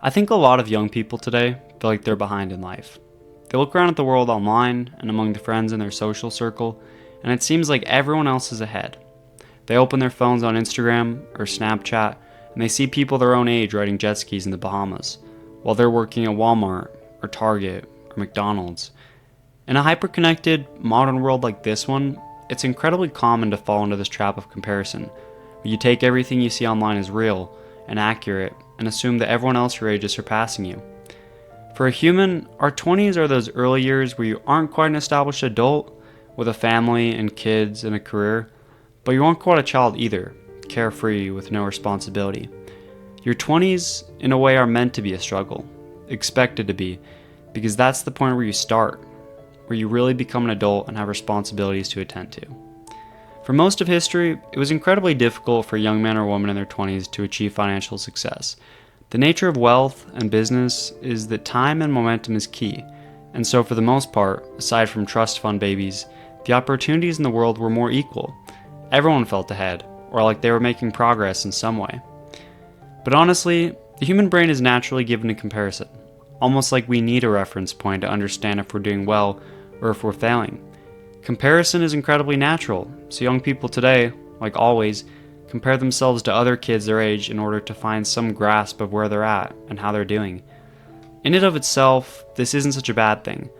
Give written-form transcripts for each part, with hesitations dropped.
I think a lot of young people today feel like they're behind in life. They look around at the world online and among the friends in their social circle, and it seems like everyone else is ahead. They open their phones on Instagram or Snapchat, and they see people their own age riding jet skis in the Bahamas, while they're working at Walmart or Target or McDonald's. In a hyper-connected, modern world like this one, it's incredibly common to fall into this trap of comparison, where you take everything you see online as real and accurate and assume that everyone else your age is surpassing you. For a human, our 20s are those early years where you aren't quite an established adult with a family and kids and a career, but you aren't quite a child either, carefree with no responsibility. Your 20s, in a way, are meant to be a struggle, expected to be, because that's the point where you start, where you really become an adult and have responsibilities to attend to. For most of history, it was incredibly difficult for a young man or woman in their 20s to achieve financial success. The nature of wealth and business is that time and momentum is key, and so for the most part, aside from trust fund babies, the opportunities in the world were more equal. Everyone felt ahead, or like they were making progress in some way. But honestly, the human brain is naturally given to comparison, almost like we need a reference point to understand if we're doing well or if we're failing. Comparison is incredibly natural, so young people today, like always, compare themselves to other kids their age in order to find some grasp of where they're at and how they're doing. In and of itself, this isn't such a bad thing,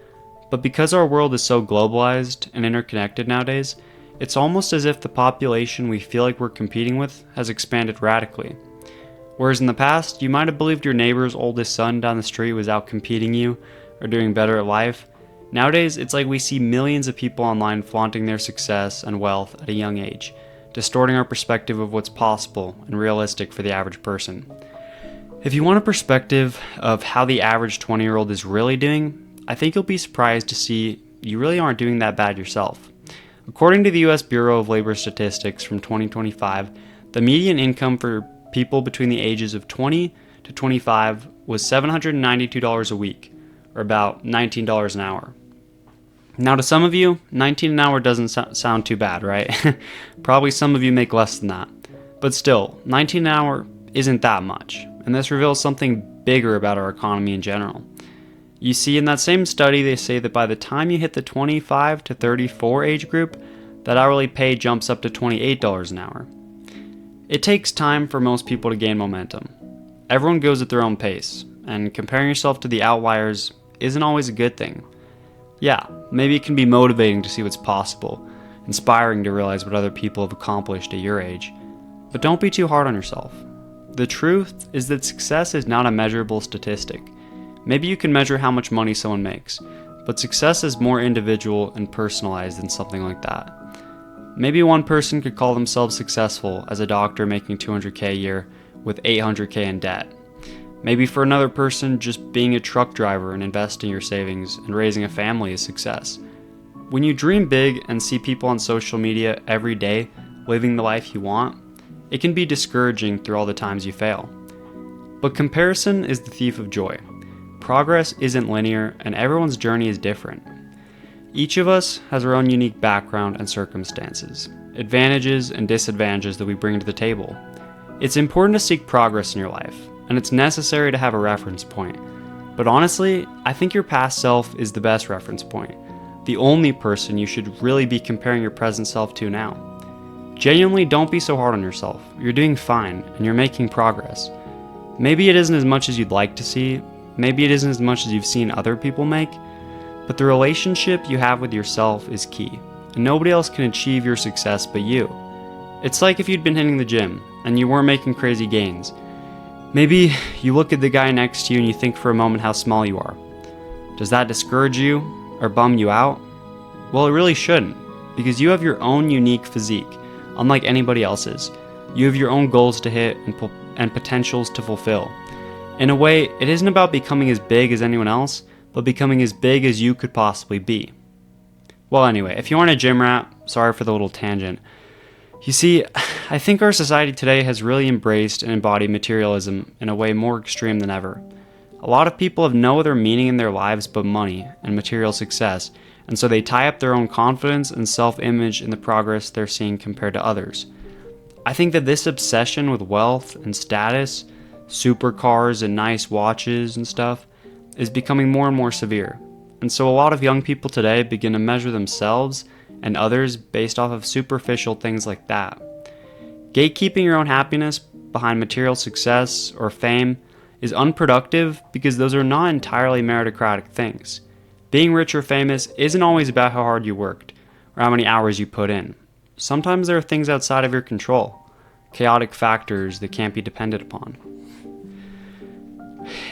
but because our world is so globalized and interconnected nowadays, it's almost as if the population we feel like we're competing with has expanded radically. Whereas in the past, you might have believed your neighbor's oldest son down the street was out competing you or doing better at life. Nowadays, it's like we see millions of people online flaunting their success and wealth at a young age, distorting our perspective of what's possible and realistic for the average person. If you want a perspective of how the average 20-year-old is really doing, I think you'll be surprised to see you really aren't doing that bad yourself. According to the US Bureau of Labor Statistics from 2025, the median income for people between the ages of 20 to 25 was $792 a week, or about $19 an hour. Now to some of you, $19 an hour doesn't sound too bad, right? Probably some of you make less than that. But still, $19 an hour isn't that much, and this reveals something bigger about our economy in general. You see, in that same study, they say that by the time you hit the 25 to 34 age group, that hourly pay jumps up to $28 an hour. It takes time for most people to gain momentum. Everyone goes at their own pace, and comparing yourself to the outliers isn't always a good thing. Yeah, maybe it can be motivating to see what's possible, inspiring to realize what other people have accomplished at your age, but don't be too hard on yourself. The truth is that success is not a measurable statistic. Maybe you can measure how much money someone makes, but success is more individual and personalized than something like that. Maybe one person could call themselves successful as a doctor making $200K a year with $800K in debt. Maybe for another person, just being a truck driver and investing your savings and raising a family is success. When you dream big and see people on social media every day living the life you want, it can be discouraging through all the times you fail. But comparison is the thief of joy. Progress isn't linear, and everyone's journey is different. Each of us has our own unique background and circumstances, advantages and disadvantages that we bring to the table. It's important to seek progress in your life, and it's necessary to have a reference point. But honestly, I think your past self is the best reference point, the only person you should really be comparing your present self to now. Genuinely, don't be so hard on yourself. You're doing fine, and you're making progress. Maybe it isn't as much as you'd like to see, maybe it isn't as much as you've seen other people make, but the relationship you have with yourself is key, and nobody else can achieve your success but you. It's like if you'd been hitting the gym, and you weren't making crazy gains. Maybe you look at the guy next to you and you think for a moment how small you are. Does that discourage you or bum you out? Well, it really shouldn't, because you have your own unique physique, unlike anybody else's. You have your own goals to hit and potentials to fulfill. In a way, it isn't about becoming as big as anyone else, but becoming as big as you could possibly be. Well, anyway, if you aren't a gym rat, sorry for the little tangent. You see, I think our society today has really embraced and embodied materialism in a way more extreme than ever. A lot of people have no other meaning in their lives but money and material success, and so they tie up their own confidence and self-image in the progress they're seeing compared to others. I think that this obsession with wealth and status supercars and nice watches and stuff, is becoming more and more severe. And so a lot of young people today begin to measure themselves and others based off of superficial things like that. Gatekeeping your own happiness behind material success or fame is unproductive because those are not entirely meritocratic things. Being rich or famous isn't always about how hard you worked or how many hours you put in. Sometimes there are things outside of your control, chaotic factors that can't be depended upon.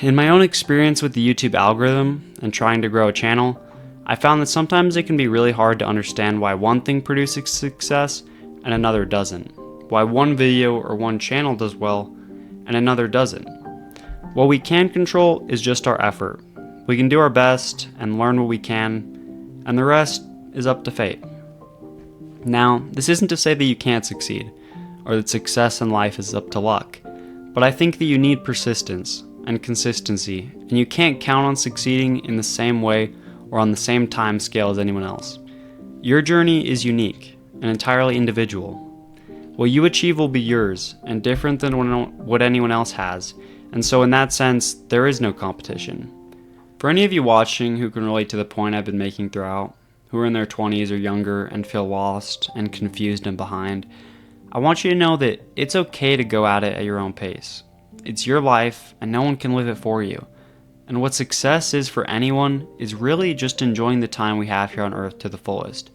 In my own experience with the YouTube algorithm and trying to grow a channel, I found that sometimes it can be really hard to understand why one thing produces success and another doesn't. Why one video or one channel does well and another doesn't. What we can control is just our effort. We can do our best and learn what we can, and the rest is up to fate. Now, this isn't to say that you can't succeed, or that success in life is up to luck, but I think that you need persistence and consistency, and you can't count on succeeding in the same way or on the same time scale as anyone else. Your journey is unique and entirely individual. What you achieve will be yours and different than what anyone else has, and so in that sense, there is no competition. For any of you watching who can relate to the point I've been making throughout, who are in their 20s or younger and feel lost and confused and behind, I want you to know that it's okay to go at it at your own pace. It's your life and no one can live it for you. And what success is for anyone is really just enjoying the time we have here on earth to the fullest.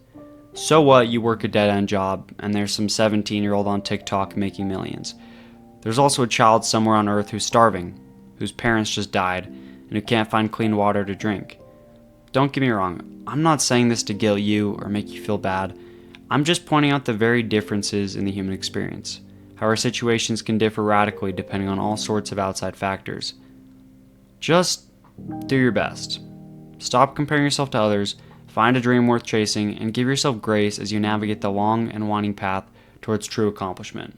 So what, you work a dead-end job and there's some 17-year-old on TikTok making millions. There's also a child somewhere on earth who's starving, whose parents just died, and who can't find clean water to drink. Don't get me wrong, I'm not saying this to guilt you or make you feel bad. I'm just pointing out the very differences in the human experience, how our situations can differ radically depending on all sorts of outside factors. Just do your best. Stop comparing yourself to others, find a dream worth chasing, and give yourself grace as you navigate the long and winding path towards true accomplishment.